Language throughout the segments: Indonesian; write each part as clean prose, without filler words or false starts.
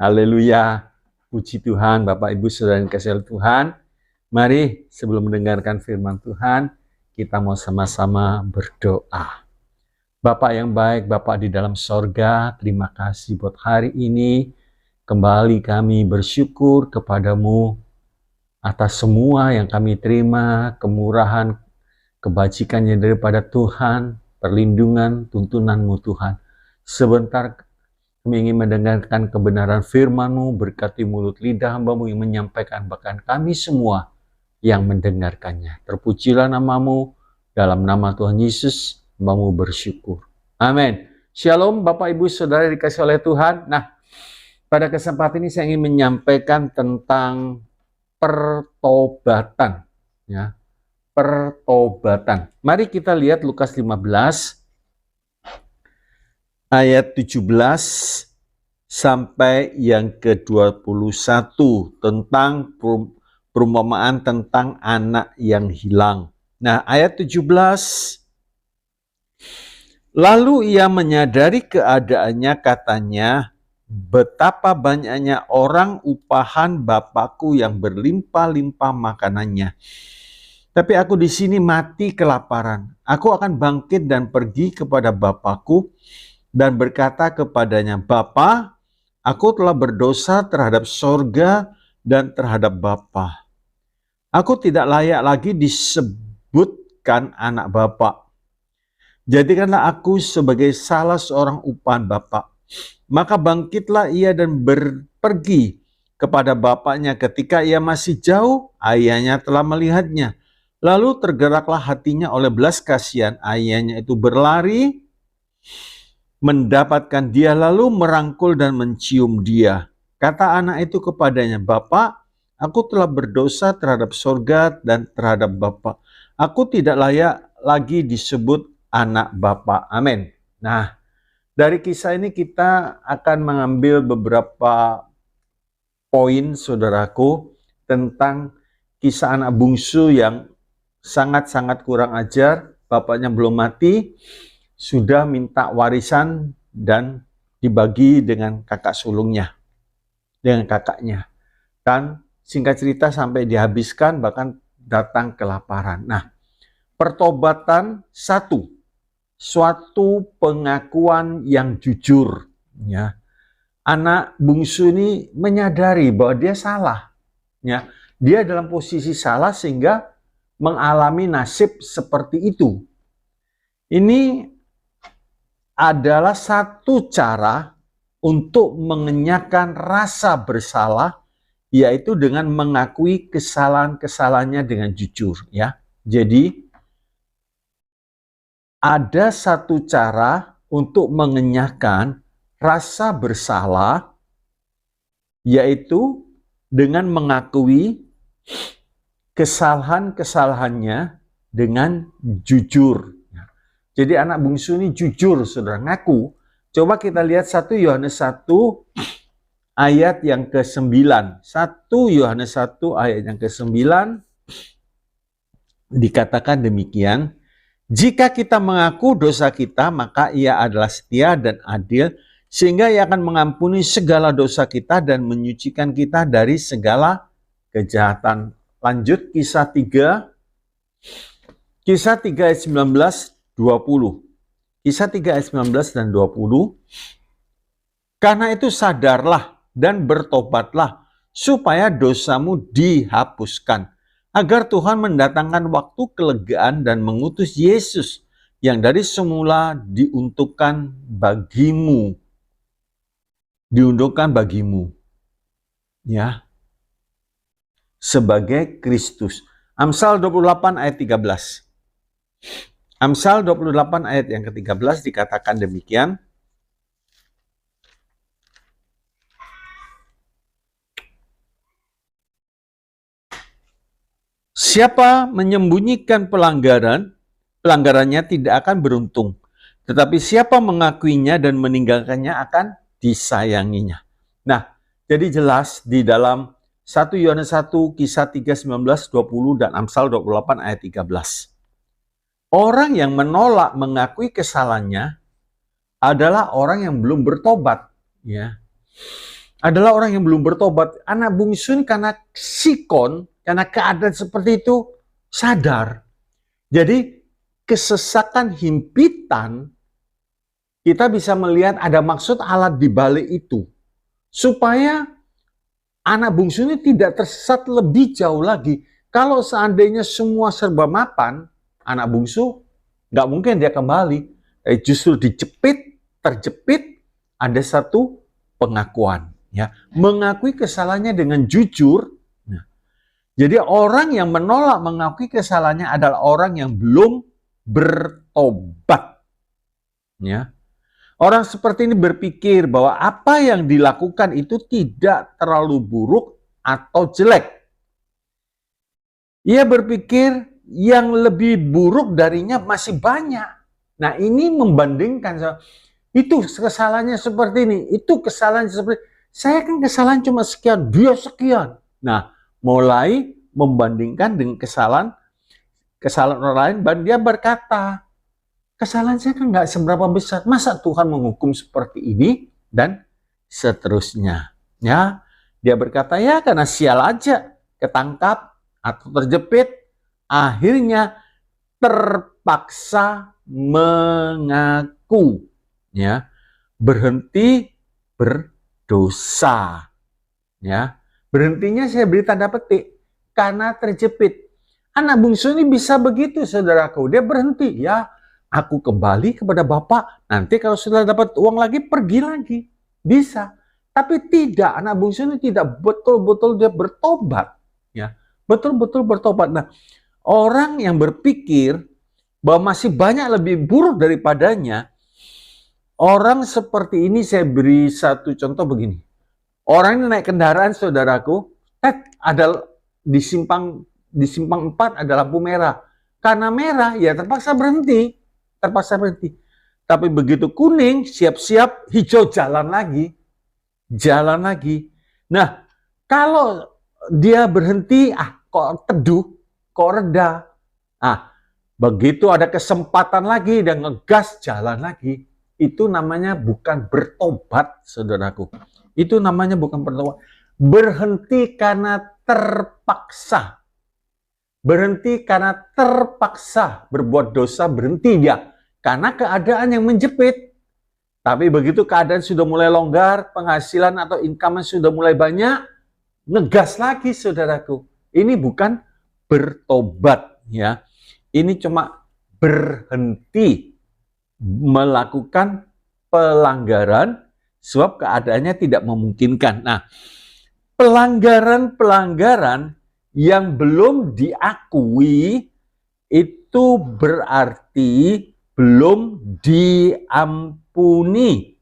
Haleluya. Puji Tuhan, Bapak Ibu Saudara yang kasih Tuhan. Mari sebelum mendengarkan firman Tuhan, kita mau sama-sama berdoa. Bapak yang baik, Bapak di dalam sorga, terima kasih buat hari ini. Kembali kami bersyukur kepadamu atas semua yang kami terima, kemurahan, kebajikannya daripada Tuhan, perlindungan, tuntunanmu Tuhan. Sebentar kami ingin mendengarkan kebenaran firman-Mu, berkati mulut lidah hamba-Mu yang menyampaikan, bahkan kami semua yang mendengarkannya. Terpujilah nama-Mu, dalam nama Tuhan Yesus, hamba-Mu bersyukur. Amin. Shalom Bapak Ibu Saudara dikasih oleh Tuhan. Nah, pada kesempatan ini saya ingin menyampaikan tentang pertobatan. Ya, pertobatan. Mari kita lihat Lukas 15. Ayat 17 sampai yang ke-21 tentang perumpamaan tentang anak yang hilang. Nah, ayat 17. Lalu ia menyadari keadaannya, katanya, betapa banyaknya orang upahan Bapakku yang berlimpah-limpah makanannya. Tapi aku di sini mati kelaparan. Aku akan bangkit dan pergi kepada Bapakku dan berkata kepadanya, Bapa, aku telah berdosa terhadap sorga dan terhadap Bapa. Aku tidak layak lagi disebutkan anak Bapa. Jadikanlah aku sebagai salah seorang upahan Bapa. Maka bangkitlah ia dan pergi kepada bapaknya. Ketika ia masih jauh, ayahnya telah melihatnya. Lalu tergeraklah hatinya oleh belas kasihan. Ayahnya itu berlari, mendapatkan dia, lalu merangkul dan mencium dia. Kata anak itu kepadanya, Bapak, aku telah berdosa terhadap sorga dan terhadap Bapak. Aku tidak layak lagi disebut anak Bapak. Amin. Nah, dari kisah ini kita akan mengambil beberapa poin, saudaraku, tentang kisah anak bungsu yang sangat-sangat kurang ajar. Bapaknya belum mati, sudah minta warisan dan dibagi dengan kakak sulungnya, dengan kakaknya. Dan singkat cerita sampai dihabiskan, bahkan datang kelaparan. Nah, pertobatan suatu pengakuan yang jujur. Ya. Anak bungsu ini menyadari bahwa dia salah. Ya. Dia dalam posisi salah sehingga mengalami nasib seperti itu. Ini adalah satu cara untuk mengenyahkan rasa bersalah, yaitu dengan mengakui kesalahan-kesalahannya dengan jujur. Ya, jadi ada satu cara untuk mengenyahkan rasa bersalah, yaitu dengan mengakui kesalahan-kesalahannya dengan jujur. Jadi anak bungsu ini jujur, saudara, ngaku. Coba kita lihat 1 Yohanes 1 ayat yang ke-9. 1 Yohanes 1 ayat yang ke-9 dikatakan demikian. Jika kita mengaku dosa kita, maka ia adalah setia dan adil, sehingga ia akan mengampuni segala dosa kita dan menyucikan kita dari segala kejahatan. Lanjut kisah 3. Kisah 3 ayat 19. 20. Kisah 3 ayat 19 dan 20. Karena itu sadarlah dan bertobatlah supaya dosamu dihapuskan, agar Tuhan mendatangkan waktu kelegaan dan mengutus Yesus yang dari semula diuntukkan bagimu. Ya. Sebagai Kristus. Amsal 28 ayat 13. Amsal 28 ayat yang ke-13 dikatakan demikian. Siapa menyembunyikan pelanggarannya tidak akan beruntung. Tetapi siapa mengakuinya dan meninggalkannya akan disayanginya. Nah, jadi jelas di dalam 1 Yohanes 1, kisah 3, 19, 20, dan Amsal 28 ayat 13. Orang yang menolak mengakui kesalahannya adalah orang yang belum bertobat. Ya. adalah orang yang belum bertobat. Anak bungsu ini karena sikon, karena keadaan seperti itu, sadar. Jadi kesesakan himpitan, kita bisa melihat ada maksud Allah di balik itu. Supaya anak bungsu ini tidak tersesat lebih jauh lagi. Kalau seandainya semua serba mapan, anak bungsu nggak mungkin dia kembali. Justru terjepit, ada satu pengakuan. Ya, mengakui kesalahannya dengan jujur. Nah, jadi orang yang menolak mengakui kesalahannya adalah orang yang belum bertobat. Ya, orang seperti ini berpikir bahwa apa yang dilakukan itu tidak terlalu buruk atau jelek. Ia berpikir yang lebih buruk darinya masih banyak. Nah, ini membandingkan itu kesalahannya seperti ini, itu kesalahan seperti ini. Saya kan kesalahan cuma sekian, dia sekian. Nah, mulai membandingkan dengan kesalahan orang lain, dan dia berkata, kesalahan saya kan nggak seberapa besar, masa Tuhan menghukum seperti ini, dan seterusnya. Ya, dia berkata, ya karena sial aja, ketangkap atau terjepit, akhirnya terpaksa mengaku, ya, berhenti berdosa. Ya, berhentinya saya beri tanda petik karena terjepit. Anak bungsu ini bisa begitu, saudaraku. Dia berhenti, ya, aku kembali kepada Bapak. Nanti kalau sudah dapat uang lagi, pergi lagi. Bisa. Tapi tidak, anak bungsu ini tidak betul-betul dia bertobat. Ya, betul-betul bertobat. Nah, orang yang berpikir bahwa masih banyak lebih buruk daripadanya, orang seperti ini saya beri satu contoh begini. Orang ini naik kendaraan, saudaraku, ada di simpang 4 ada lampu merah. Karena merah, ya terpaksa berhenti. Tapi begitu kuning, siap-siap hijau, jalan lagi. Nah, kalau dia berhenti, kok teduh, kok reda. Begitu ada kesempatan lagi, dia ngegas, jalan lagi. Itu namanya bukan bertobat, saudaraku. Itu namanya bukan bertobat. Berhenti karena terpaksa. Berhenti karena terpaksa berbuat dosa, berhenti dia. Karena keadaan yang menjepit. Tapi begitu keadaan sudah mulai longgar, penghasilan atau income sudah mulai banyak, ngegas lagi, saudaraku. Ini bukan bertobat, ya. Ini cuma berhenti melakukan pelanggaran sebab keadaannya tidak memungkinkan. Nah, pelanggaran-pelanggaran yang belum diakui itu berarti belum diampuni.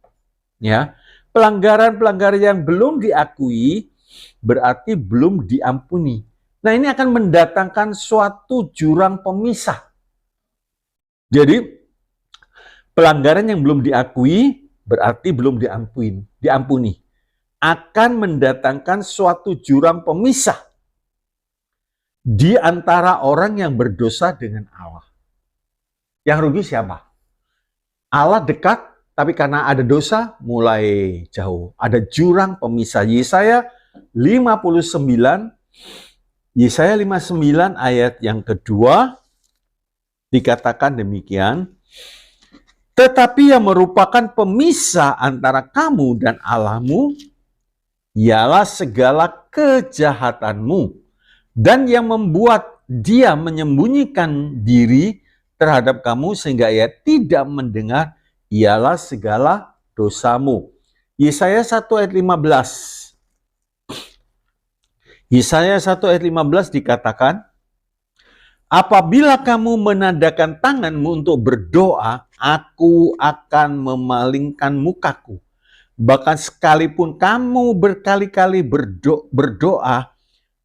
Ya, pelanggaran-pelanggaran yang belum diakui berarti belum diampuni. Nah, ini akan mendatangkan suatu jurang pemisah. Jadi, pelanggaran yang belum diakui berarti belum diampuni. Akan mendatangkan suatu jurang pemisah di antara orang yang berdosa dengan Allah. Yang rugi siapa? Allah dekat, tapi karena ada dosa mulai jauh. Ada jurang pemisah. Yesaya 59 ayat yang kedua dikatakan demikian. Tetapi yang merupakan pemisah antara kamu dan Allahmu ialah segala kejahatanmu, dan yang membuat dia menyembunyikan diri terhadap kamu sehingga ia tidak mendengar ialah segala dosamu. Yesaya 1 ayat 15. Yesaya 1 ayat 15 dikatakan, apabila kamu menandakan tanganmu untuk berdoa, aku akan memalingkan mukaku. Bahkan sekalipun kamu berkali-kali berdoa,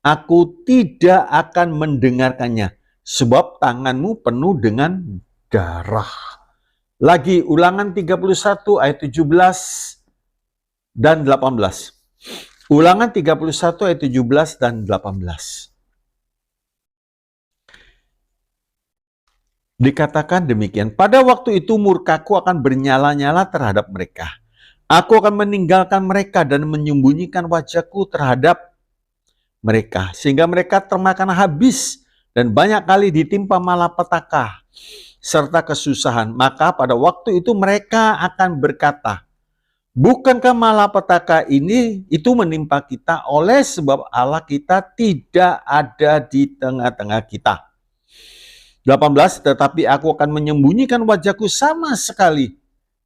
aku tidak akan mendengarkannya, sebab tanganmu penuh dengan darah. Lagi, Ulangan 31 ayat 17 dan 18. Ulangan 31 ayat 17 dan 18. Dikatakan demikian, pada waktu itu murkaku akan bernyala-nyala terhadap mereka. Aku akan meninggalkan mereka dan menyembunyikan wajahku terhadap mereka, sehingga mereka termakan habis dan banyak kali ditimpa malapetaka serta kesusahan. Maka pada waktu itu mereka akan berkata, bukankah malapetaka ini itu menimpa kita oleh sebab Allah kita tidak ada di tengah-tengah kita. 18, tetapi aku akan menyembunyikan wajahku sama sekali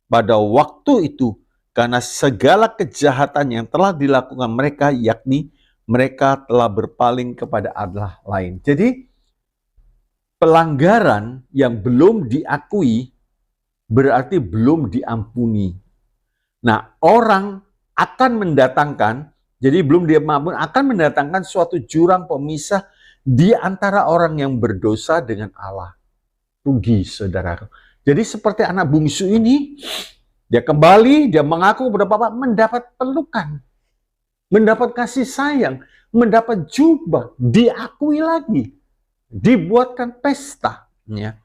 pada waktu itu, karena segala kejahatan yang telah dilakukan mereka, yakni mereka telah berpaling kepada Allah lain. Jadi pelanggaran yang belum diakui berarti belum diampuni. Nah, orang akan mendatangkan, jadi belum dia mampu, akan mendatangkan suatu jurang pemisah di antara orang yang berdosa dengan Allah. Rugi, saudara. Jadi seperti anak bungsu ini, dia kembali, dia mengaku kepada Bapak, mendapat pelukan, mendapat kasih sayang, mendapat jubah, diakui lagi, dibuatkan pesta. Ya.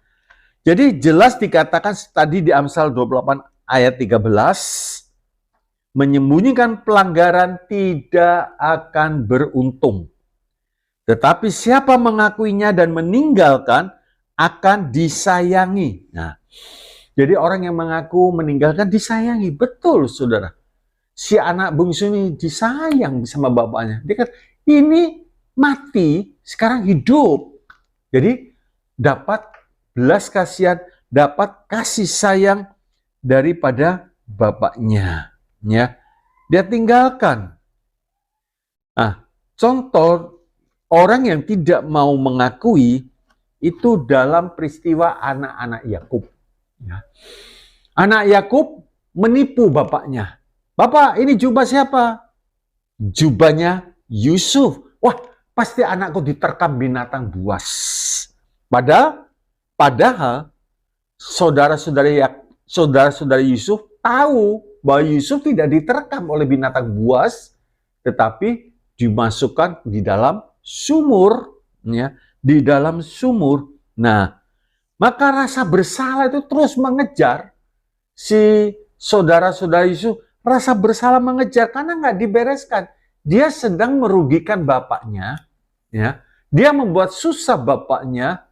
Jadi jelas dikatakan tadi di Amsal 28 ayat 13, menyembunyikan pelanggaran tidak akan beruntung. Tetapi siapa mengakuinya dan meninggalkan akan disayangi. Nah, jadi orang yang mengaku meninggalkan disayangi. Betul, saudara. Si anak bungsu ini disayang sama bapaknya. Dia kata, ini mati, sekarang hidup. Jadi dapat belas kasihan, dapat kasih sayang daripada bapaknya. Ya, dia tinggalkan. Nah, contoh orang yang tidak mau mengakui itu dalam peristiwa anak-anak Yakub. Ya. Anak Yakub menipu bapaknya. Bapak, ini jubah siapa? Jubahnya Yusuf. Wah, pasti anakku diterkam binatang buas. Padahal saudara-saudari Yusuf tahu bahwa Yusuf tidak diterkam oleh binatang buas, tetapi dimasukkan di dalam sumur, ya, di dalam sumur. Nah, maka rasa bersalah itu terus mengejar si saudara-saudara Yusuf. Rasa bersalah mengejar karena nggak dibereskan. Dia sedang merugikan bapaknya, ya. Dia membuat susah bapaknya.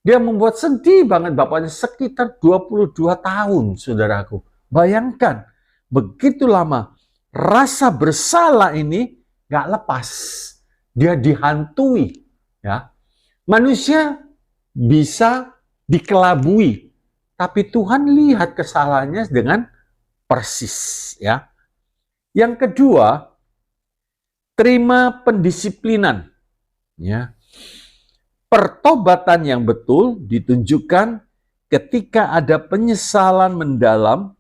Dia membuat sedih banget bapaknya sekitar 22 tahun, saudaraku. Bayangkan, begitu lama rasa bersalah ini nggak lepas. Dia dihantui, ya. Manusia bisa dikelabui, tapi Tuhan lihat kesalahannya dengan persis, ya. Yang kedua, terima pendisiplinan, ya. Pertobatan yang betul ditunjukkan ketika ada penyesalan mendalam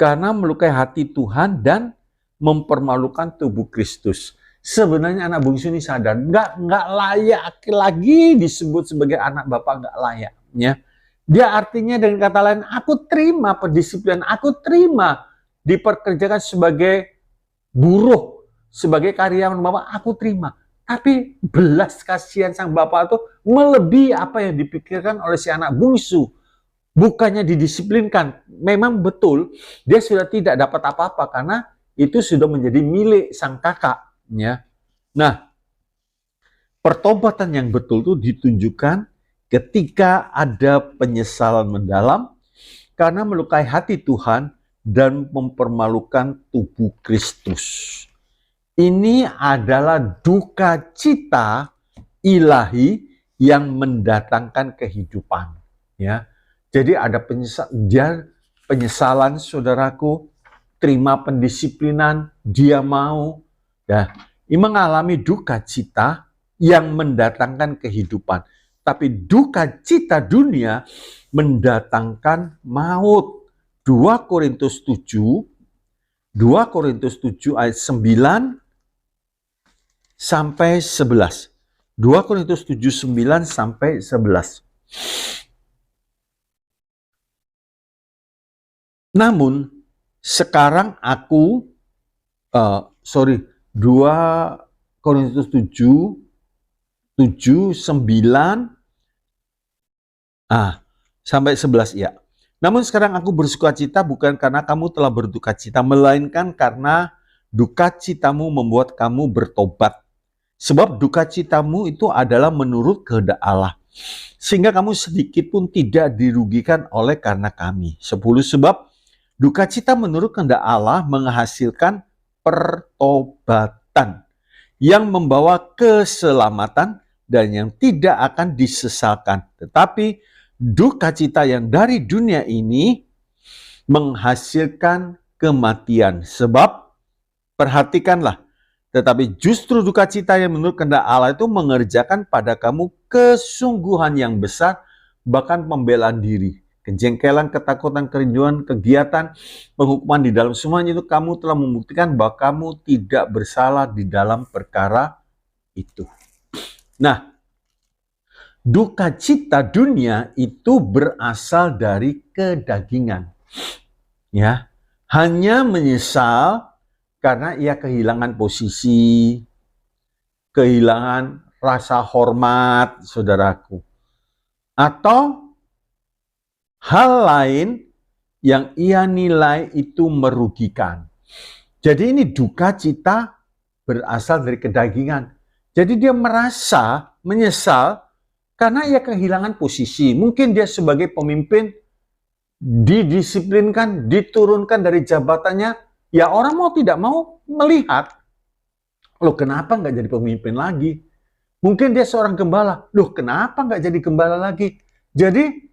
karena melukai hati Tuhan dan mempermalukan tubuh Kristus. Sebenarnya anak bungsu ini sadar, nggak layak lagi disebut sebagai anak bapak, nggak layak. Ya. Dia artinya dengan kata lain, aku terima pendisiplinan, aku terima diperkerjakan sebagai buruh, sebagai karyawan bapak, aku terima. Tapi belas kasihan sang bapak itu melebihi apa yang dipikirkan oleh si anak bungsu. Bukannya didisiplinkan, memang betul dia sudah tidak dapat apa-apa karena itu sudah menjadi milik sang kakak. Ya. Nah, pertobatan yang betul itu ditunjukkan ketika ada penyesalan mendalam karena melukai hati Tuhan dan mempermalukan tubuh Kristus. Ini adalah duka cita ilahi yang mendatangkan kehidupan. Ya, jadi ada penyesalan, saudaraku, terima pendisiplinan, dia mau, ya, mengalami duka cita yang mendatangkan kehidupan. Tapi duka cita dunia mendatangkan maut. 2 Korintus 7 ayat 9 sampai 11. 2 Korintus 7, 9 sampai 11. Namun, sekarang aku, 2 Korintus 7, 9, sampai 11 ya. Namun sekarang aku bersukacita bukan karena kamu telah berdukacita, melainkan karena duka citamu membuat kamu bertobat. Sebab duka citamu itu adalah menurut kehendak Allah. Sehingga kamu sedikit pun tidak dirugikan oleh karena kami. 10. Sebab duka cita menurut kehendak Allah menghasilkan pertobatan yang membawa keselamatan dan yang tidak akan disesalkan. Tetapi duka cita yang dari dunia ini menghasilkan kematian. Sebab, perhatikanlah, tetapi justru duka cita yang menurut kehendak Allah itu mengerjakan pada kamu kesungguhan yang besar, bahkan pembelaan diri. Kejengkelan, ketakutan, kerinduan, kegiatan, penghukuman di dalam semuanya itu kamu telah membuktikan bahwa kamu tidak bersalah di dalam perkara itu. Nah, duka cita dunia itu berasal dari kedagingan. Ya, hanya menyesal karena ia kehilangan posisi, kehilangan rasa hormat, saudaraku. Atau hal lain yang ia nilai itu merugikan. Jadi ini duka cita berasal dari kedagingan. Jadi dia merasa menyesal karena ia kehilangan posisi. Mungkin dia sebagai pemimpin didisiplinkan, diturunkan dari jabatannya. Ya orang mau tidak mau melihat, loh kenapa nggak jadi pemimpin lagi? Mungkin dia seorang gembala, loh kenapa nggak jadi gembala lagi? Jadi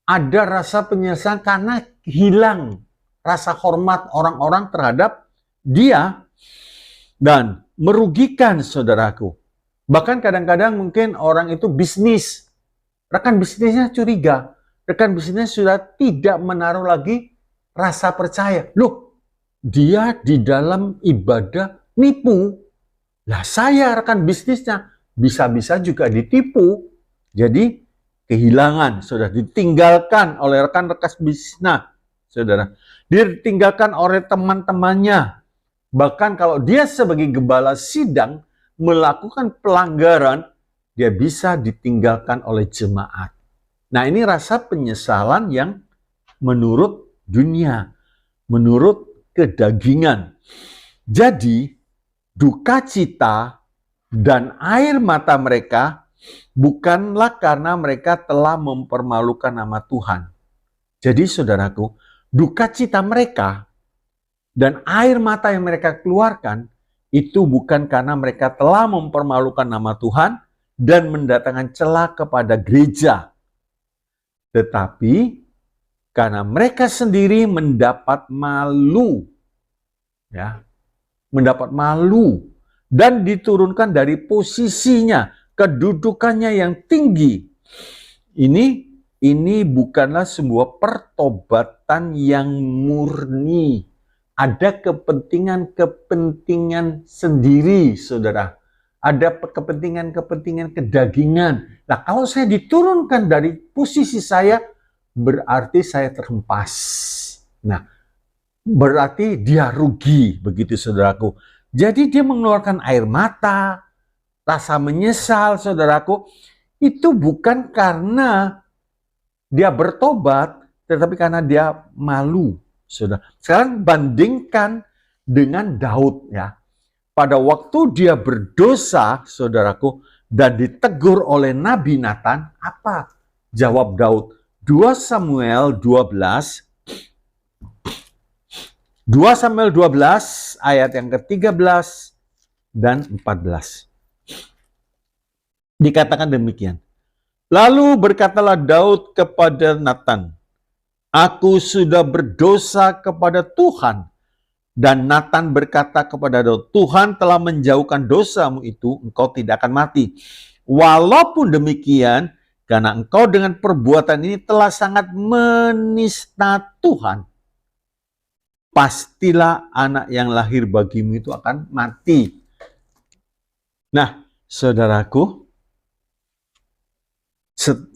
ada rasa penyesalan karena hilang rasa hormat orang-orang terhadap dia dan merugikan saudaraku. Bahkan kadang-kadang mungkin orang itu bisnis, rekan bisnisnya curiga, rekan bisnisnya sudah tidak menaruh lagi rasa percaya. Loh, dia di dalam ibadah nipu. Lah saya rekan bisnisnya bisa-bisa juga ditipu. Jadi kehilangan, sudah ditinggalkan oleh rekan-rekan bisnisnya, saudara. Ditinggalkan oleh teman-temannya. Bahkan kalau dia sebagai gembala sidang melakukan pelanggaran, dia bisa ditinggalkan oleh jemaat. Nah, ini rasa penyesalan yang menurut dunia, menurut kedagingan. Jadi, duka cita dan air mata mereka bukanlah karena mereka telah mempermalukan nama Tuhan. Jadi, saudaraku, duka cita mereka dan air mata yang mereka keluarkan itu bukan karena mereka telah mempermalukan nama Tuhan dan mendatangkan celah kepada gereja, tetapi karena mereka sendiri mendapat malu, ya, mendapat malu dan diturunkan dari posisinya, kedudukannya yang tinggi. Ini bukanlah sebuah pertobatan yang murni. Ada kepentingan-kepentingan sendiri, saudara. Ada kepentingan-kepentingan kedagingan. Nah, kalau saya diturunkan dari posisi saya, berarti saya terhempas. Nah, berarti dia rugi, begitu saudaraku. Jadi dia mengeluarkan air mata, rasa menyesal, saudaraku. Itu bukan karena dia bertobat, tetapi karena dia malu. Sudah. Sekarang bandingkan dengan Daud ya. Pada waktu dia berdosa, saudaraku, dan ditegur oleh Nabi Nathan, apa jawab Daud? 2 Samuel 12 ayat yang ke-13 dan 14. Dikatakan demikian. Lalu berkatalah Daud kepada Nathan, "Aku sudah berdosa kepada Tuhan." Dan Nathan berkata kepada Daud, "Tuhan telah menjauhkan dosamu itu, engkau tidak akan mati. Walaupun demikian, karena engkau dengan perbuatan ini telah sangat menista Tuhan, pastilah anak yang lahir bagimu itu akan mati." Nah, saudaraku,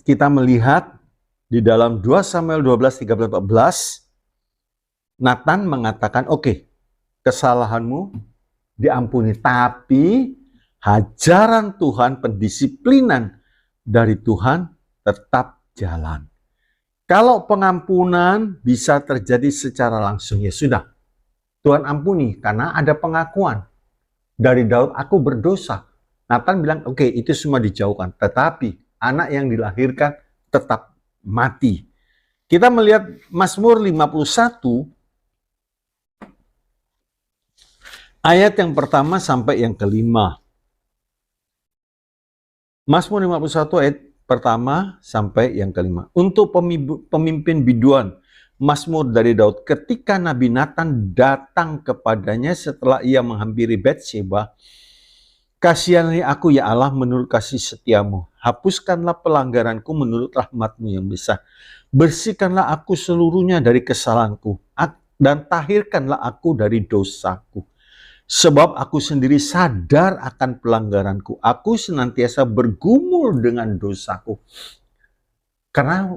kita melihat di dalam 2 Samuel 12, 13, 14, Nathan mengatakan, oke, kesalahanmu diampuni, tapi ajaran Tuhan, pendisiplinan dari Tuhan tetap jalan. Kalau pengampunan bisa terjadi secara langsung, ya sudah. Tuhan ampuni, karena ada pengakuan. Dari Daud, aku berdosa. Nathan bilang, oke, itu semua dijauhkan. Tetapi anak yang dilahirkan tetap mati. Kita melihat Mazmur 51, ayat yang pertama sampai yang kelima. Mazmur 51 ayat pertama sampai yang kelima. Untuk pemimpin biduan, Mazmur dari Daud. Ketika Nabi Nathan datang kepadanya setelah ia menghampiri Betsheba, kasihanilah aku ya Allah menurut kasih setiamu. Hapuskanlah pelanggaranku menurut rahmatmu yang besar. Bersihkanlah aku seluruhnya dari kesalahanku. Dan tahirkanlah aku dari dosaku. Sebab aku sendiri sadar akan pelanggaranku. Aku senantiasa bergumul dengan dosaku. Karena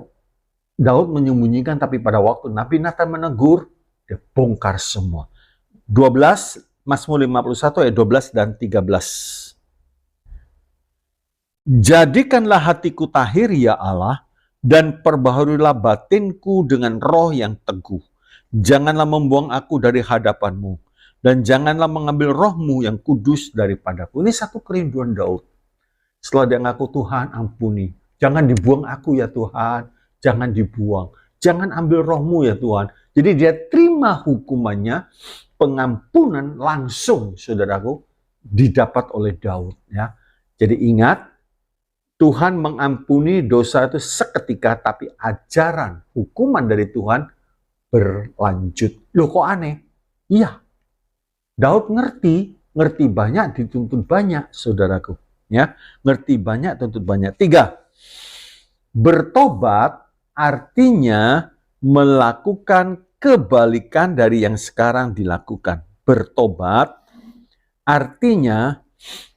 Daud menyembunyikan, tapi pada waktu Nabi Nathan menegur, dia bongkar semua. 12, Mazmur 51 ayat 12 dan 13. Jadikanlah hatiku tahir ya Allah, dan perbaharuilah batinku dengan roh yang teguh. Janganlah membuang aku dari hadapanmu, dan janganlah mengambil rohmu yang kudus daripadaku. Ini satu kerinduan Daud. Setelah dia ngaku, Tuhan ampuni. Jangan dibuang aku ya Tuhan. Jangan dibuang. Jangan ambil rohmu ya Tuhan. Jadi dia terima hukumannya, pengampunan langsung, saudaraku, didapat oleh Daud. Ya. Jadi ingat, Tuhan mengampuni dosa itu seketika, tapi ajaran, hukuman dari Tuhan berlanjut. Loh kok aneh? Iya. Daud ngerti banyak, dituntut banyak, saudaraku. Ya, ngerti banyak, tuntut banyak. 3. Bertobat artinya melakukan kebalikan dari yang sekarang dilakukan. Bertobat artinya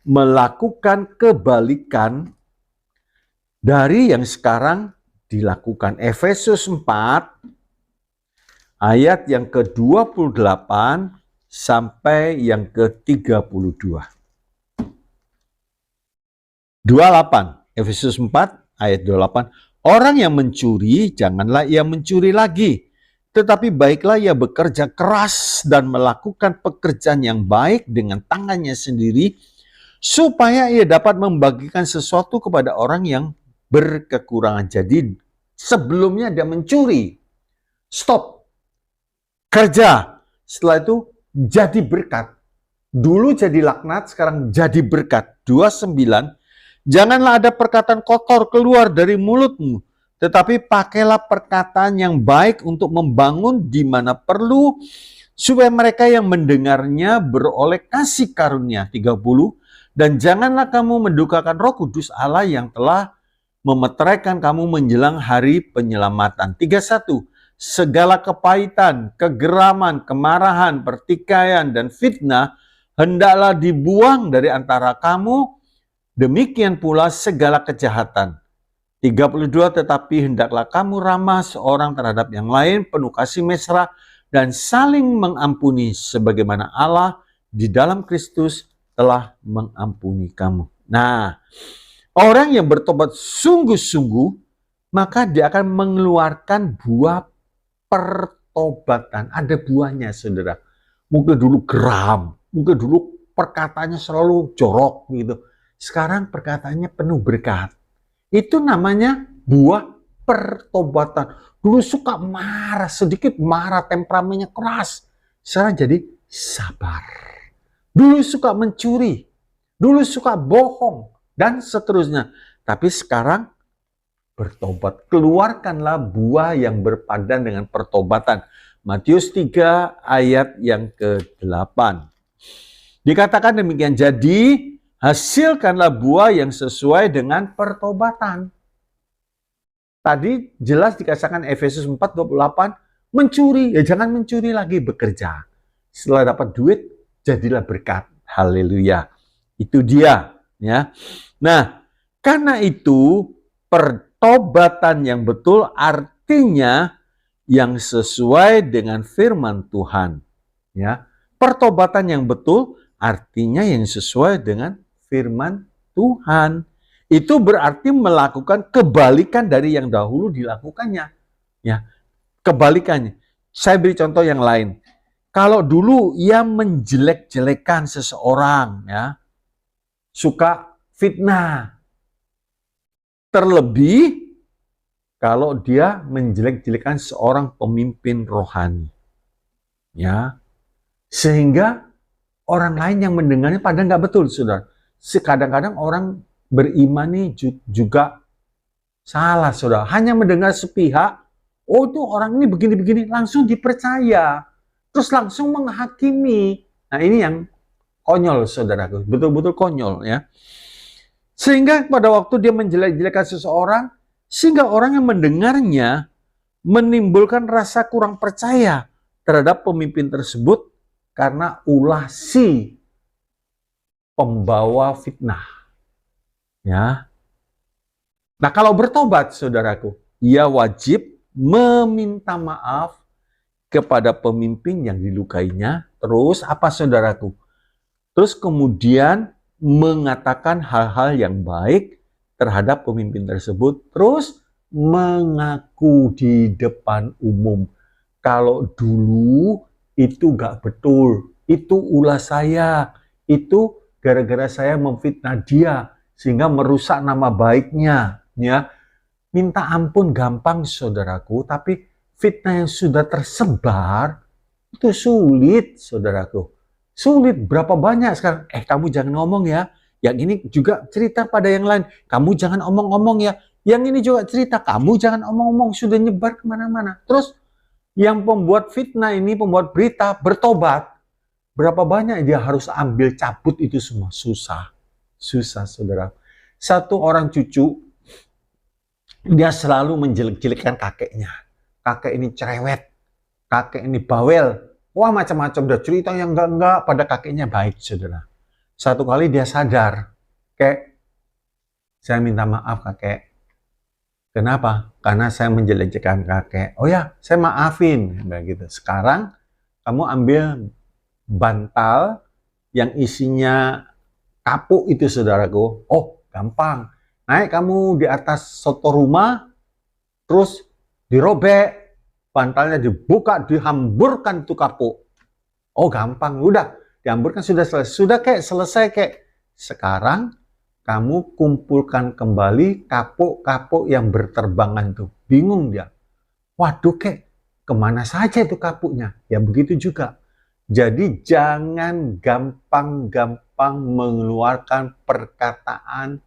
melakukan kebalikan dari yang sekarang dilakukan. Efesus 4 ayat yang ke-28 sampai yang ke-32. 28, Efesus 4 ayat 28. Orang yang mencuri, janganlah ia mencuri lagi. Tetapi baiklah ia bekerja keras dan melakukan pekerjaan yang baik dengan tangannya sendiri, supaya ia dapat membagikan sesuatu kepada orang yang berkekurangan. Jadi sebelumnya dia mencuri. Stop. Kerja. Setelah itu jadi berkat. Dulu jadi laknat, sekarang jadi berkat. 29. Janganlah ada perkataan kotor keluar dari mulutmu, tetapi pakailah perkataan yang baik untuk membangun di mana perlu, supaya mereka yang mendengarnya beroleh kasih karunia. 30. Dan janganlah kamu mendukakan Roh Kudus Allah yang telah memeteraikan kamu menjelang hari penyelamatan. 31. Segala kepahitan, kegeraman, kemarahan, pertikaian, dan fitnah hendaklah dibuang dari antara kamu, demikian pula segala kejahatan. 32. Tetapi hendaklah kamu ramah seorang terhadap yang lain, penuh kasih mesra, dan saling mengampuni, sebagaimana Allah di dalam Kristus telah mengampuni kamu. Nah, orang yang bertobat sungguh-sungguh, maka dia akan mengeluarkan buah pertobatan. Ada buahnya, saudara. Mungkin dulu geram, mungkin dulu perkataannya selalu jorok gitu. Sekarang perkataannya penuh berkat. Itu namanya buah pertobatan. Dulu suka marah, sedikit marah, temperamennya keras. Sekarang jadi sabar. Dulu suka mencuri, dulu suka bohong, dan seterusnya. Tapi sekarang bertobat. Keluarkanlah buah yang berpadan dengan pertobatan. Matius 3 ayat yang ke-8. Dikatakan demikian, jadi hasilkanlah buah yang sesuai dengan pertobatan. Tadi jelas dikatakan Efesus 4:28, mencuri, ya jangan mencuri lagi, bekerja. Setelah dapat duit, jadilah berkat. Haleluya. Itu dia, ya. Nah, karena itu pertobatan yang betul artinya yang sesuai dengan firman Tuhan, ya. Pertobatan yang betul artinya yang sesuai dengan firman Tuhan. Itu berarti melakukan kebalikan dari yang dahulu dilakukannya. Ya, kebalikannya. Saya beri contoh yang lain. Kalau dulu ia menjelek-jelekan seseorang, ya, suka fitnah. Terlebih kalau dia menjelek-jelekan seorang pemimpin rohani. Ya, sehingga orang lain yang mendengarnya padahal nggak betul, saudara. Kadang-kadang orang beriman nih juga salah, saudara. Hanya mendengar sepihak, oh itu orang ini begini-begini, langsung dipercaya. Terus langsung menghakimi. Nah ini yang konyol, saudaraku. Betul-betul konyol, ya. Sehingga pada waktu dia menjelek-jelekan seseorang, sehingga orang yang mendengarnya menimbulkan rasa kurang percaya terhadap pemimpin tersebut karena ulah si pembawa fitnah. Ya. Nah, kalau bertobat, saudaraku, ia wajib meminta maaf kepada pemimpin yang dilukainya. Terus apa, saudaraku? Terus kemudian mengatakan hal-hal yang baik terhadap pemimpin tersebut. Terus mengaku di depan umum. Kalau dulu itu gak betul. Itu ulah saya. Itu gara-gara saya memfitnah dia. Sehingga merusak nama baiknya. Ya, minta ampun gampang, saudaraku. Tapi fitnah yang sudah tersebar itu sulit, saudaraku. Sulit, berapa banyak sekarang. Kamu jangan ngomong ya. Yang ini juga cerita pada yang lain. Kamu jangan omong-omong ya. Yang ini juga cerita. Kamu jangan omong-omong. Sudah nyebar kemana-mana. Terus yang pembuat fitnah ini, pembuat berita, bertobat. Berapa banyak dia harus ambil cabut itu semua. Susah. Susah, saudara. Satu orang cucu, dia selalu menjelek-jelekkan kakeknya. Kakek ini cerewet. Kakek ini bawel. Wah, macam-macam, udah cerita yang enggak-enggak, pada kakeknya baik, saudara. Satu kali dia sadar, kek, saya minta maaf kakek. Kenapa? Karena saya menjelek-jelekan kakek. Oh ya, saya maafin. Begitu. Sekarang kamu ambil bantal yang isinya kapuk itu, saudaraku. Oh, gampang. Naik kamu di atas soto rumah, terus dirobek. Bantalnya dibuka, dihamburkan tuh kapuk. Oh gampang, udah dihamburkan, sudah selesai. Sudah kek, selesai kek. Sekarang kamu kumpulkan kembali kapuk-kapuk yang berterbangan tuh. Bingung dia. Waduh kek, kemana saja itu kapuknya? Ya begitu juga. Jadi jangan gampang-gampang mengeluarkan perkataan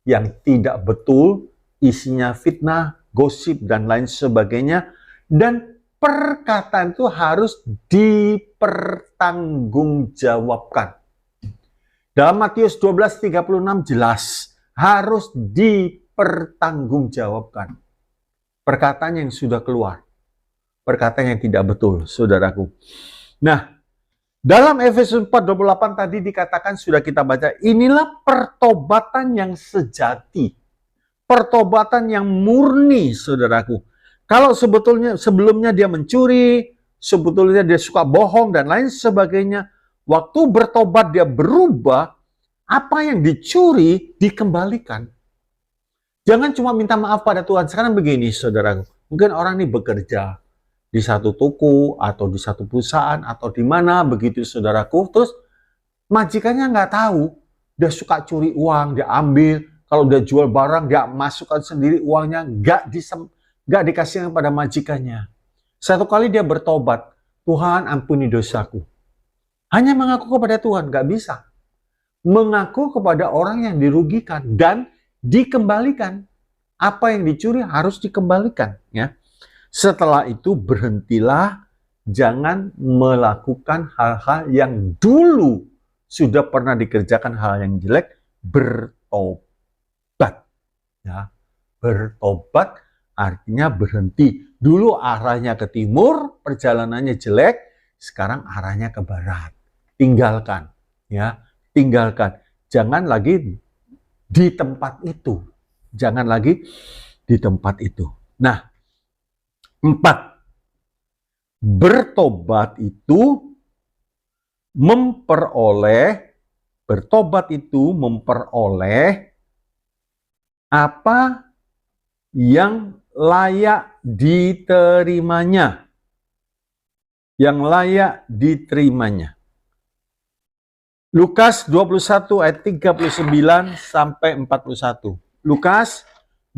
yang tidak betul, isinya fitnah, gosip, dan lain sebagainya. Dan perkataan itu harus dipertanggungjawabkan. Dalam Matius 12:36 jelas, harus dipertanggungjawabkan. Perkataan yang sudah keluar. Perkataan yang tidak betul, saudaraku. Nah, dalam Efesus 4:28 tadi dikatakan, sudah kita baca, inilah pertobatan yang sejati. Pertobatan yang murni, saudaraku. Kalau sebelumnya dia mencuri, sebetulnya dia suka bohong dan lain sebagainya, waktu bertobat dia berubah, apa yang dicuri dikembalikan. Jangan cuma minta maaf pada Tuhan. Sekarang begini, saudaraku. Mungkin orang ini bekerja di satu toko atau di satu perusahaan atau di mana begitu, saudaraku. Terus majikannya nggak tahu, dia suka curi uang, dia ambil. Kalau dia jual barang, dia masukkan sendiri uangnya, nggak dikasihkan pada majikannya. Satu kali dia bertobat, Tuhan ampuni dosaku. Hanya mengaku kepada Tuhan, nggak bisa. Mengaku kepada orang yang dirugikan dan dikembalikan. Apa yang dicuri harus dikembalikan. Ya. Setelah itu berhentilah, jangan melakukan hal-hal yang dulu sudah pernah dikerjakan hal yang jelek, bertobat. Ya. Bertobat artinya berhenti. Dulu arahnya ke timur, perjalanannya jelek, sekarang arahnya ke barat. Tinggalkan, ya, tinggalkan. Jangan lagi di tempat itu. Jangan lagi di tempat itu. Nah, 4. Bertobat itu memperoleh apa yang layak diterimanya. Yang layak diterimanya. Lukas 21 ayat 39 sampai 41. Lukas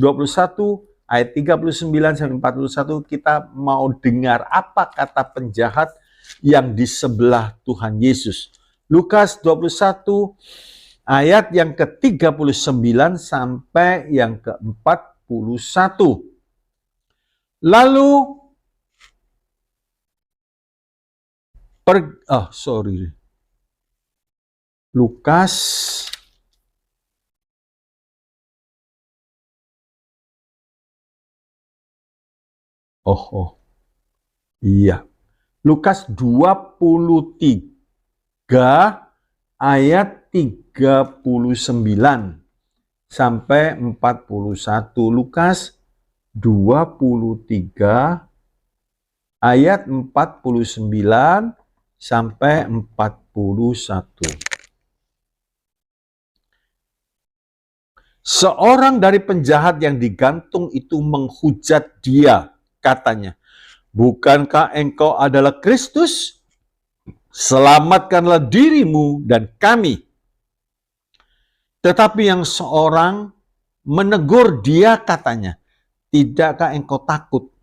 21 ayat 39 sampai 41, kita mau dengar apa kata penjahat yang di sebelah Tuhan Yesus. Lukas 21 ayat yang ke-39 sampai yang ke-41. Lalu Lukas iya. Lukas 23 ayat 39 sampai 41. Lukas 23 ayat 49 sampai 41. Seorang dari penjahat yang digantung itu menghujat dia, katanya, "Bukankah engkau adalah Kristus? Selamatkanlah dirimu dan kami." Tetapi yang seorang menegur dia, katanya, "Tidakkah engkau takut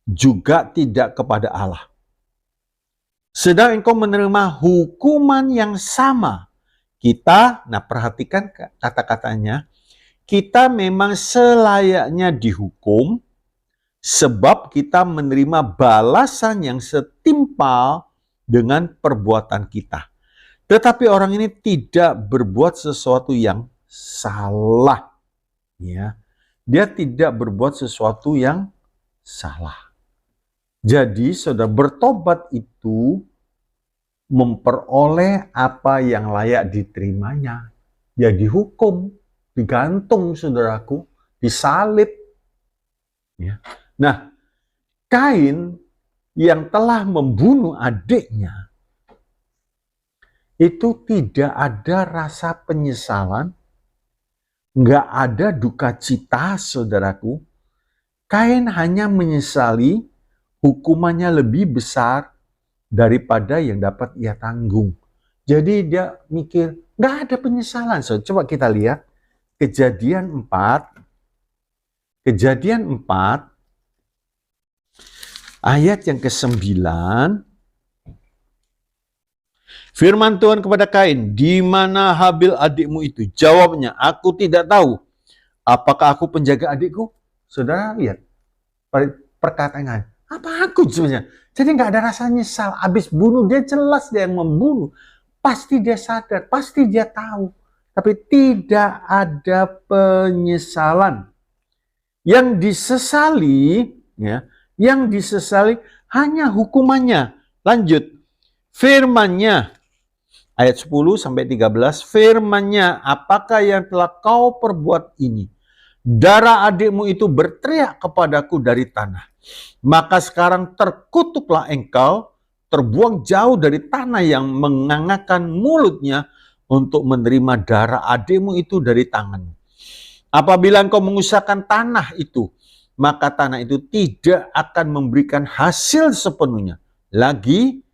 juga tidak kepada Allah? Sedang engkau menerima hukuman yang sama." Kita, perhatikan kata-katanya, kita memang selayaknya dihukum sebab kita menerima balasan yang setimpal dengan perbuatan kita. Tetapi orang ini tidak berbuat sesuatu yang salah. Ya, dia tidak berbuat sesuatu yang salah. Jadi, saudara, bertobat itu memperoleh apa yang layak diterimanya. Ya, dihukum, digantung, saudaraku, disalib. Ya. Nah, Kain yang telah membunuh adiknya itu tidak ada rasa penyesalan, nggak ada duka cita, saudaraku. Kain hanya menyesali hukumannya lebih besar daripada yang dapat ia tanggung. Jadi dia mikir, nggak ada penyesalan. So, coba kita lihat Kejadian 4 ayat yang ke-9. Firman Tuhan kepada Kain, "Di mana Habil adikmu itu?" Jawabnya, "Aku tidak tahu. Apakah aku penjaga adikku?" Saudara lihat perkataan, apa aku sebenarnya? Jadi nggak ada rasa nyesal. Habis bunuh, dia jelas dia yang membunuh. Pasti dia sadar, pasti dia tahu. Tapi tidak ada penyesalan. Yang disesali, ya, yang disesali hanya hukumannya. Lanjut, firman-Nya ayat 10 sampai 13, firman-Nya, "Apakah yang telah kau perbuat ini? Darah adikmu itu berteriak kepadaku dari tanah. Maka sekarang terkutuklah engkau, terbuang jauh dari tanah yang mengangakkan mulutnya untuk menerima darah adikmu itu dari tanganmu. Apabila engkau mengusahakan tanah itu, maka tanah itu tidak akan memberikan hasil sepenuhnya lagi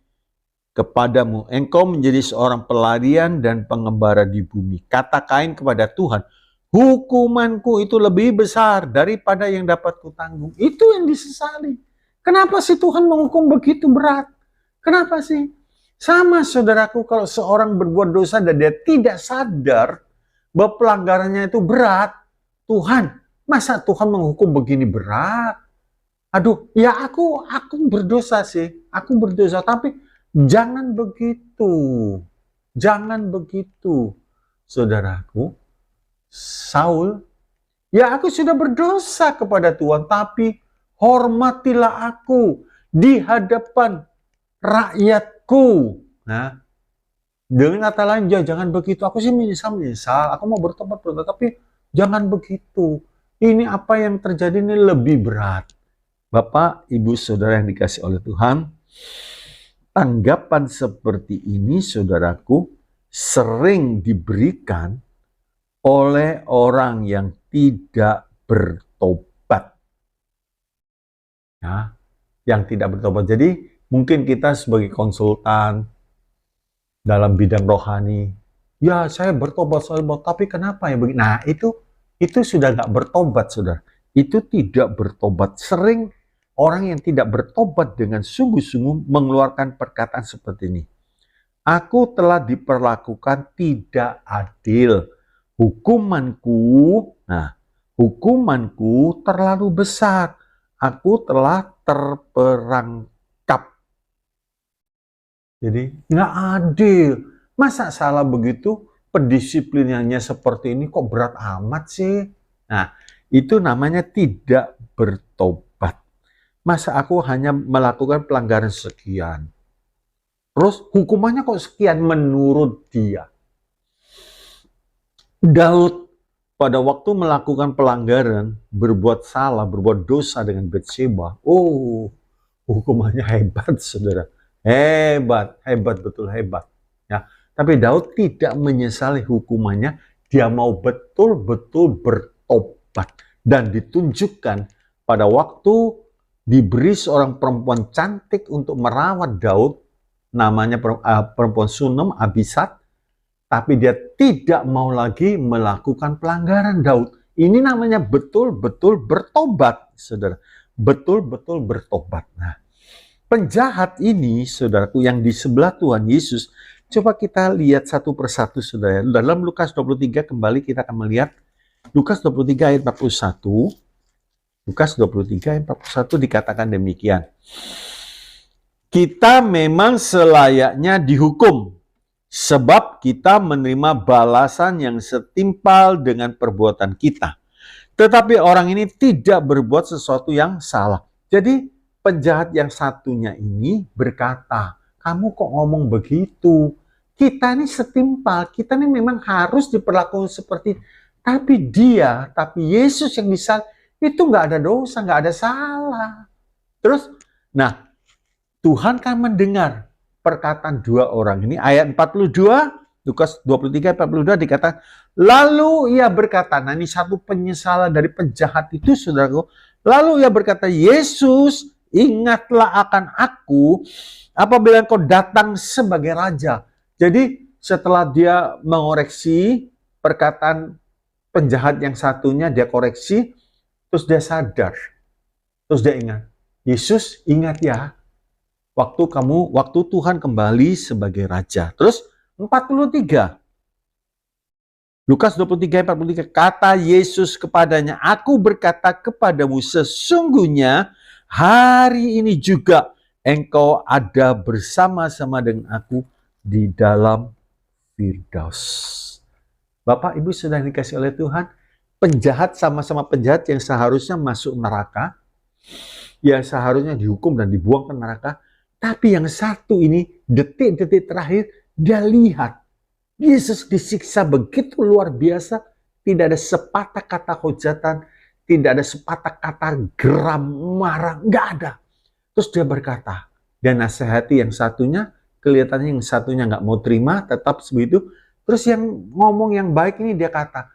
kepadamu. Engkau menjadi seorang pelarian dan pengembara di bumi." Kata Kain kepada Tuhan, "Hukumanku itu lebih besar daripada yang dapat kutanggung." Itu yang disesali. Kenapa sih Tuhan menghukum begitu berat? Kenapa sih? Sama, saudaraku, kalau seorang berbuat dosa dan dia tidak sadar bahwa pelanggarannya itu berat, Tuhan, masa Tuhan menghukum begini berat? Aduh, ya aku berdosa sih, aku berdosa, tapi jangan begitu. Jangan begitu, saudaraku. Saul, "Ya aku sudah berdosa kepada Tuhan, tapi hormatilah aku di hadapan rakyatku." Nah, dengan kata lain, ya jangan begitu. Aku sih menyesal, aku mau bertobat, tapi jangan begitu. Ini apa yang terjadi ini lebih berat. Bapak, Ibu, Saudara yang dikasihi oleh Tuhan, tanggapan seperti ini, saudaraku, sering diberikan oleh orang yang tidak bertobat. Ya, yang tidak bertobat. Jadi mungkin kita sebagai konsultan dalam bidang rohani, ya saya bertobat, tapi kenapa ya begini? Nah itu sudah nggak bertobat, saudara. Itu tidak bertobat. Sering orang yang tidak bertobat dengan sungguh-sungguh mengeluarkan perkataan seperti ini. Aku telah diperlakukan tidak adil. Hukumanku terlalu besar. Aku telah terperangkap. Jadi nggak adil. Masa salah begitu, pendisiplinannya seperti ini kok berat amat sih? Nah, itu namanya tidak bertobat. Masa aku hanya melakukan pelanggaran sekian? Terus hukumannya kok sekian menurut dia? Daud pada waktu melakukan pelanggaran, berbuat salah, berbuat dosa dengan Bathsheba, hukumannya hebat, saudara. Hebat, betul hebat. Ya, tapi Daud tidak menyesali hukumannya, dia mau betul-betul bertobat. Dan ditunjukkan pada waktu diberi seorang perempuan cantik untuk merawat Daud, namanya perempuan Sunem, Abisat, tapi dia tidak mau lagi melakukan pelanggaran Daud. Ini namanya betul-betul bertobat, saudara. Betul-betul bertobat. Nah, penjahat ini, saudaraku, yang di sebelah Tuhan Yesus, coba kita lihat satu persatu, saudara. Dalam Lukas 23, kembali kita akan melihat Lukas 23 ayat 41. Lukas 23 ayat 41 dikatakan demikian. Kita memang selayaknya dihukum, sebab kita menerima balasan yang setimpal dengan perbuatan kita. Tetapi orang ini tidak berbuat sesuatu yang salah. Jadi penjahat yang satunya ini berkata, kamu kok ngomong begitu? Kita ini setimpal, kita ini memang harus diperlakukan seperti itu. Tapi Yesus yang bisa, itu nggak ada dosa, nggak ada salah. Terus, nah Tuhan kan mendengar perkataan dua orang ini. Ayat 42, Lukas 23 ayat 42 dikatakan, lalu ia berkata, nah ini satu penyesalan dari penjahat itu, saudaraku. Lalu ia berkata, Yesus, ingatlah akan aku apabila engkau datang sebagai raja. Jadi setelah dia mengoreksi perkataan penjahat yang satunya, dia koreksi, terus dia sadar, terus dia ingat, Yesus ingat ya, waktu Tuhan kembali sebagai raja. Terus 43. Lukas 23 ayat 43, kata Yesus kepadanya, aku berkata kepadamu, sesungguhnya hari ini juga engkau ada bersama-sama dengan aku di dalam Firdaus. Bapak, Ibu sudah dikasih oleh Tuhan, penjahat sama-sama penjahat yang seharusnya masuk neraka, yang seharusnya dihukum dan dibuang ke neraka, tapi yang satu ini, detik-detik terakhir, dia lihat Yesus disiksa begitu luar biasa, tidak ada sepatah kata hujatan, tidak ada sepatah kata geram, marah, nggak ada. Terus dia berkata, dia nasihati yang satunya, kelihatannya yang satunya nggak mau terima, tetap sebegitu. Terus yang ngomong yang baik ini dia kata,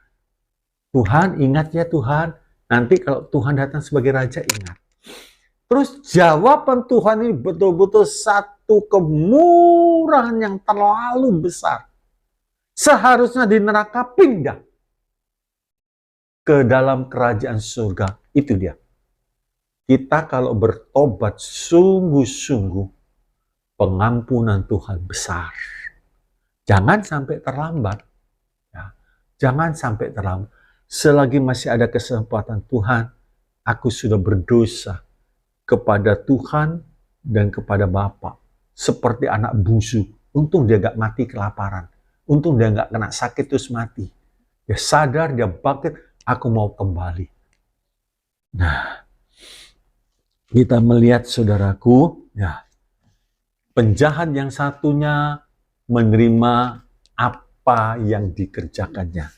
Tuhan ingat ya Tuhan, nanti kalau Tuhan datang sebagai raja ingat. Terus jawaban Tuhan ini betul-betul satu kemurahan yang terlalu besar. Seharusnya di neraka pindah ke dalam kerajaan surga. Itu dia. Kita kalau bertobat sungguh-sungguh, pengampunan Tuhan besar. Jangan sampai terlambat. Ya. Jangan sampai terlambat. Selagi masih ada kesempatan, Tuhan, aku sudah berdosa kepada Tuhan dan kepada Bapa. Seperti anak bungsu. Untung dia gak mati kelaparan. Untung dia gak kena sakit terus mati. Dia sadar, dia bangkit, aku mau kembali. Nah, kita melihat saudaraku, ya, penjahat yang satunya menerima apa yang dikerjakannya.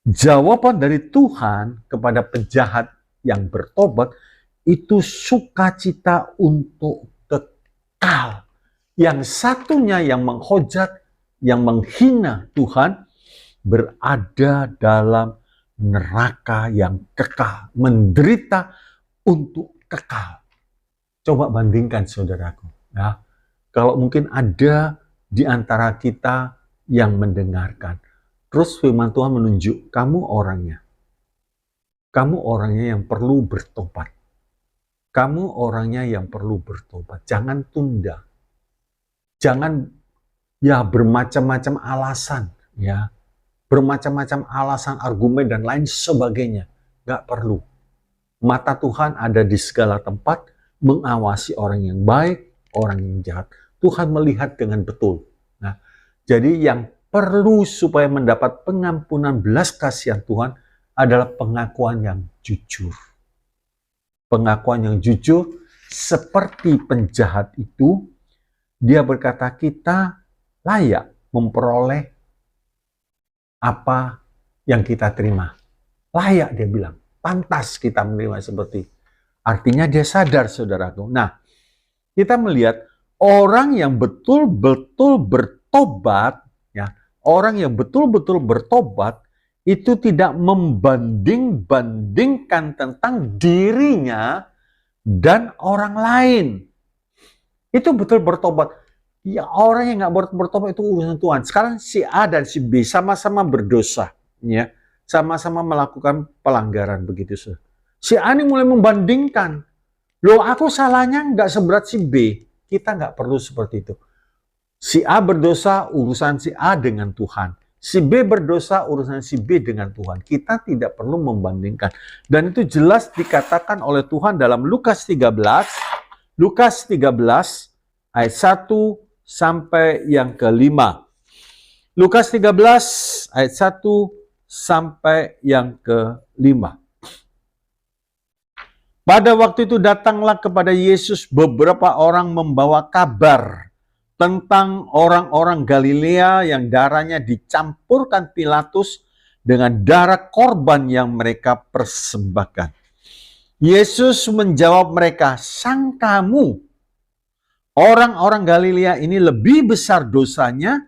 Jawaban dari Tuhan kepada penjahat yang bertobat itu sukacita untuk kekal. Yang satunya yang menghujat, yang menghina Tuhan, berada dalam neraka yang kekal, menderita untuk kekal. Coba bandingkan saudaraku. Ya. Kalau mungkin ada di antara kita yang mendengarkan, terus firman Tuhan menunjuk kamu orangnya. Kamu orangnya yang perlu bertobat. Kamu orangnya yang perlu bertobat. Jangan tunda. Jangan ya bermacam-macam alasan. Ya, bermacam-macam alasan, argumen, dan lain sebagainya. Gak perlu. Mata Tuhan ada di segala tempat, mengawasi orang yang baik, orang yang jahat. Tuhan melihat dengan betul. Nah, jadi yang perlu supaya mendapat pengampunan belas kasihan Tuhan adalah pengakuan yang jujur. Pengakuan yang jujur seperti penjahat itu, dia berkata kita layak memperoleh apa yang kita terima. Layak dia bilang, pantas kita menerima seperti. Artinya dia sadar saudaraku. Nah, kita melihat orang yang betul-betul bertobat, ya, orang yang betul-betul bertobat itu tidak membanding-bandingkan tentang dirinya dan orang lain. Itu betul bertobat. Ya, orang yang nggak bertobat itu urusan Tuhan. Sekarang si A dan si B sama-sama berdosa, ya, sama-sama melakukan pelanggaran begitu. Si A ini mulai membandingkan, loh aku salahnya nggak seberat si B. Kita nggak perlu seperti itu. Si A berdosa, urusan si A dengan Tuhan. Si B berdosa, urusan si B dengan Tuhan. Kita tidak perlu membandingkan. Dan itu jelas dikatakan oleh Tuhan dalam Lukas 13. Lukas 13 ayat 1 sampai yang ke-5. Lukas 13 ayat 1 sampai yang ke-5. Pada waktu itu datanglah kepada Yesus beberapa orang membawa kabar tentang orang-orang Galilea yang darahnya dicampurkan Pilatus dengan darah korban yang mereka persembahkan. Yesus menjawab mereka, sangkamu orang-orang Galilea ini lebih besar dosanya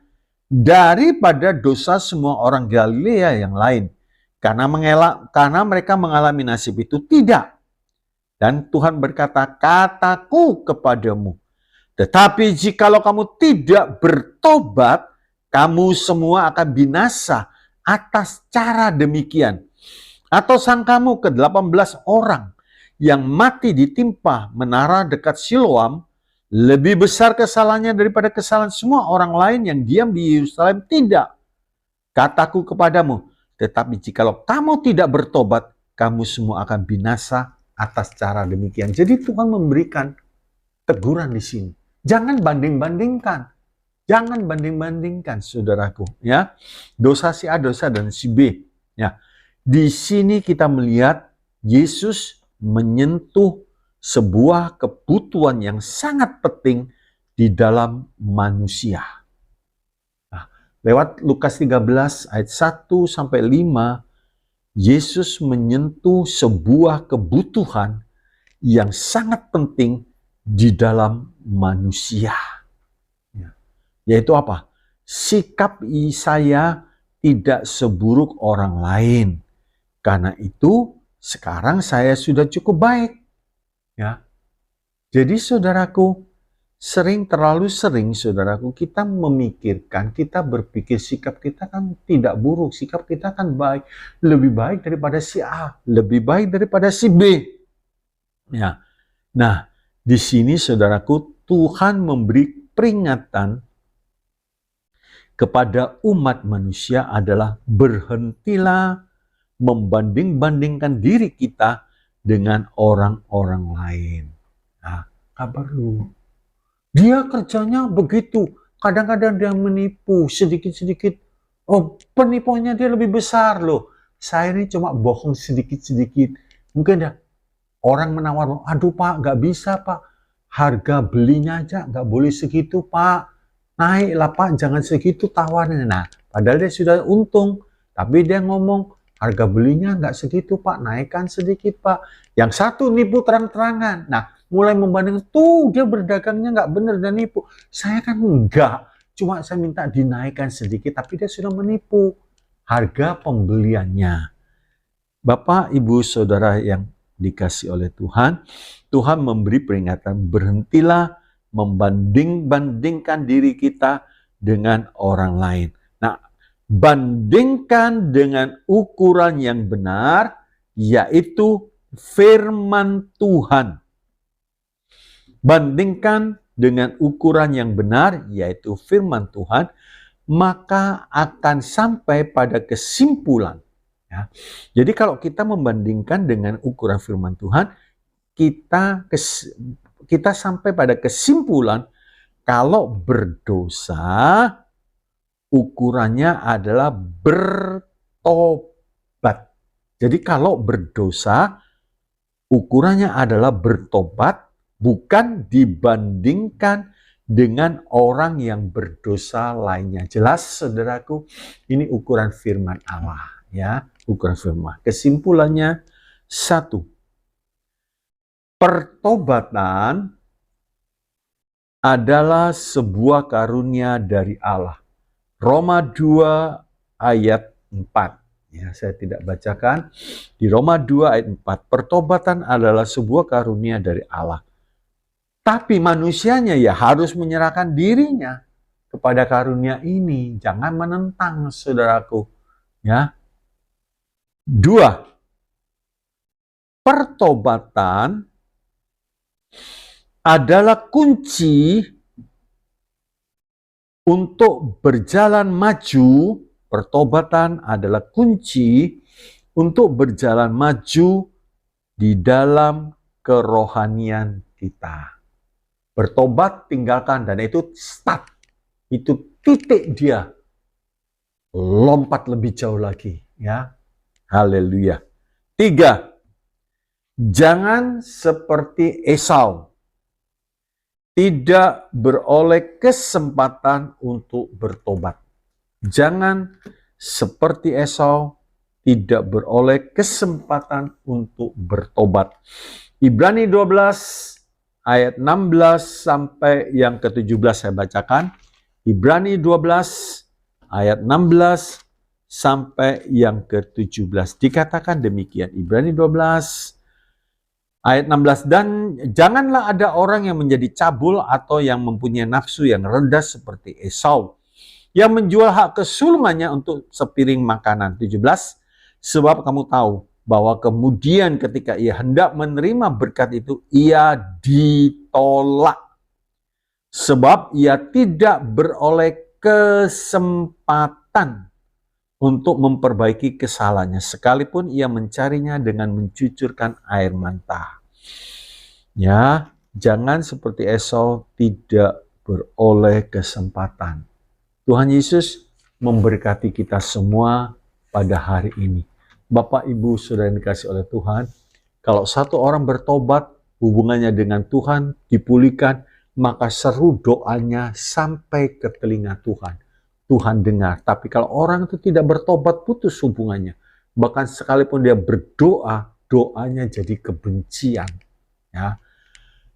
daripada dosa semua orang Galilea yang lain. Karena mereka mengalami nasib itu? Tidak. Dan Tuhan berkata, kataku kepadamu, tetapi jikalau kamu tidak bertobat, kamu semua akan binasa atas cara demikian. Atau sangkamu ke-18 orang yang mati ditimpa menara dekat Siloam lebih besar kesalahannya daripada kesalahan semua orang lain yang diam di Yerusalem? Tidak. Kataku kepadamu, tetapi jikalau kamu tidak bertobat, kamu semua akan binasa atas cara demikian. Jadi Tuhan memberikan teguran di sini. Jangan banding-bandingkan. Jangan banding-bandingkan, saudaraku. Ya, dosa si A, dosa dan si B. Ya, di sini kita melihat Yesus menyentuh sebuah kebutuhan yang sangat penting di dalam manusia. Nah, lewat Lukas 13 ayat 1 sampai 5, Yesus menyentuh sebuah kebutuhan yang sangat penting di dalam manusia. Yaitu apa? Sikap saya tidak seburuk orang lain. Karena itu sekarang saya sudah cukup baik. Ya. Jadi saudaraku, terlalu sering saudaraku kita memikirkan, kita berpikir sikap kita kan tidak buruk, sikap kita kan baik, lebih baik daripada si A, lebih baik daripada si B. Ya. Nah, di sini saudaraku, Tuhan memberi peringatan kepada umat manusia adalah berhentilah membanding-bandingkan diri kita dengan orang-orang lain. Nah, gak perlu. Dia kerjanya begitu. Kadang-kadang dia menipu sedikit-sedikit. Oh, penipuannya dia lebih besar loh. Saya ini cuma bohong sedikit-sedikit. Mungkin ya orang menawar, aduh Pak, gak bisa Pak. Harga belinya aja gak boleh segitu Pak. Naiklah Pak, jangan segitu tawarnya. Nah, padahal dia sudah untung. Tapi dia ngomong, harga belinya gak segitu Pak, naikkan sedikit Pak. Yang satu nipu terang-terangan. Nah, mulai membandingkan, tuh dia berdagangnya nggak benar dan nipu. Saya kan enggak, cuma saya minta dinaikkan sedikit, tapi dia sudah menipu harga pembeliannya. Bapak, Ibu, Saudara yang dikasih oleh Tuhan, Tuhan memberi peringatan, berhentilah membanding-bandingkan diri kita dengan orang lain. Nah, bandingkan dengan ukuran yang benar, yaitu firman Tuhan. Bandingkan dengan ukuran yang benar, yaitu firman Tuhan, maka akan sampai pada kesimpulan. Ya. Jadi kalau kita membandingkan dengan ukuran firman Tuhan, kita sampai pada kesimpulan kalau berdosa, ukurannya adalah bertobat. Jadi kalau berdosa, ukurannya adalah bertobat, bukan dibandingkan dengan orang yang berdosa lainnya. Jelas, saudaraku, ini ukuran firman Allah, ya, ukuran firman. Kesimpulannya, 1. Pertobatan adalah sebuah karunia dari Allah. Roma 2 ayat 4. Ya, saya tidak bacakan. Di Roma 2 ayat 4, pertobatan adalah sebuah karunia dari Allah. Tapi manusianya ya harus menyerahkan dirinya kepada karunia ini. Jangan menentang, saudaraku. Ya. 2. Pertobatan adalah kunci untuk berjalan maju. Pertobatan adalah kunci untuk berjalan maju di dalam kerohanian kita. Bertobat, tinggalkan, dan itu start. Itu titik dia. Lompat lebih jauh lagi. Ya. Haleluya. 3. Jangan seperti Esau. Tidak beroleh kesempatan untuk bertobat. Jangan seperti Esau, tidak beroleh kesempatan untuk bertobat. Ibrani 12 ayat 16 sampai yang ke-17 saya bacakan. Ibrani 12 ayat 16 sampai yang ke-17. Dikatakan demikian. Ibrani 12 ayat 16. Dan janganlah ada orang yang menjadi cabul atau yang mempunyai nafsu yang rendah seperti Esau, yang menjual hak kesulungannya untuk sepiring makanan. 17. Sebab kamu tahu bahwa kemudian ketika ia hendak menerima berkat itu, ia ditolak. Sebab ia tidak beroleh kesempatan untuk memperbaiki kesalahannya, sekalipun ia mencarinya dengan mencucurkan air mata. Ya, jangan seperti Esau, tidak beroleh kesempatan. Tuhan Yesus memberkati kita semua pada hari ini. Bapak, Ibu, Saudara yang dikasih oleh Tuhan, kalau satu orang bertobat, hubungannya dengan Tuhan dipulihkan, maka seru doanya sampai ke telinga Tuhan. Tuhan dengar. Tapi kalau orang itu tidak bertobat, putus hubungannya. Bahkan sekalipun dia berdoa, doanya jadi kebencian. Ya.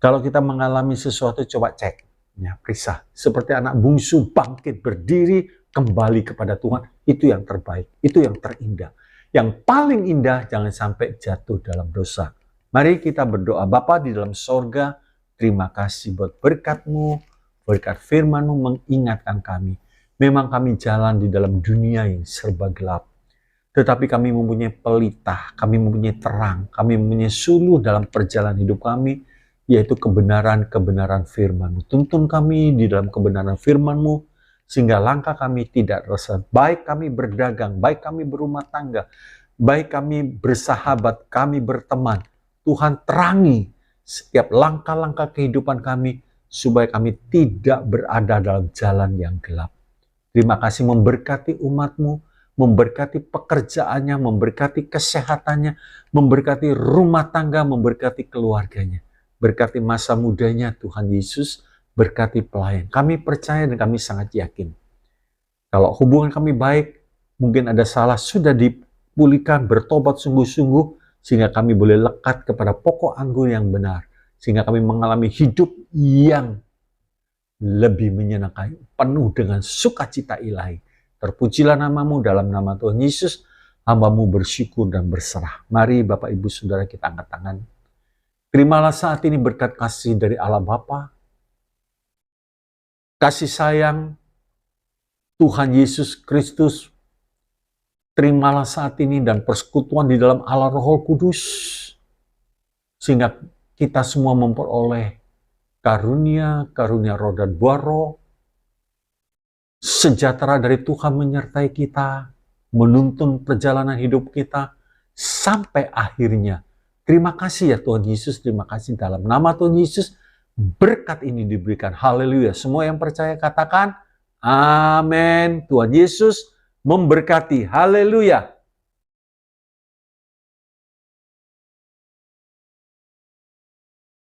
Kalau kita mengalami sesuatu, coba cek. Ya, periksa. Seperti anak bungsu bangkit, berdiri, kembali kepada Tuhan. Itu yang terbaik. Itu yang terindah. Yang paling indah, jangan sampai jatuh dalam dosa. Mari kita berdoa. Bapa di dalam sorga, terima kasih buat berkat-Mu, berkat firman-Mu mengingatkan kami. Memang kami jalan di dalam dunia yang serba gelap. Tetapi kami mempunyai pelita, kami mempunyai terang, kami mempunyai suluh dalam perjalanan hidup kami, yaitu kebenaran-kebenaran firman-Mu. Tuntun kami di dalam kebenaran firman-Mu, sehingga langkah kami tidak resah. Baik kami berdagang, baik kami berumah tangga, baik kami bersahabat, kami berteman. Tuhan terangi setiap langkah-langkah kehidupan kami, supaya kami tidak berada dalam jalan yang gelap. Terima kasih memberkati umat-Mu, memberkati pekerjaannya, memberkati kesehatannya, memberkati rumah tangga, memberkati keluarganya. Berkati masa mudanya Tuhan Yesus, berkati pelayan. Kami percaya dan kami sangat yakin. Kalau hubungan kami baik, mungkin ada salah, sudah dipulihkan, bertobat sungguh-sungguh, sehingga kami boleh lekat kepada pokok anggur yang benar. Sehingga kami mengalami hidup yang lebih menyenangkan, penuh dengan sukacita ilahi. Terpujilah nama-Mu dalam nama Tuhan Yesus. Hamba-Mu bersyukur dan berserah. Mari Bapak Ibu Saudara kita angkat tangan. Terimalah saat ini berkat kasih dari Allah Bapa, kasih sayang Tuhan Yesus Kristus. Terimalah saat ini dan persekutuan di dalam Allah Roh Kudus, sehingga kita semua memperoleh karunia roh dan buah roh, sejahtera dari Tuhan menyertai kita, menuntun perjalanan hidup kita sampai akhirnya. Terima kasih ya Tuhan Yesus, terima kasih dalam nama Tuhan Yesus, berkat ini diberikan. Haleluya. Semua yang percaya katakan, amin. Tuhan Yesus memberkati. Haleluya.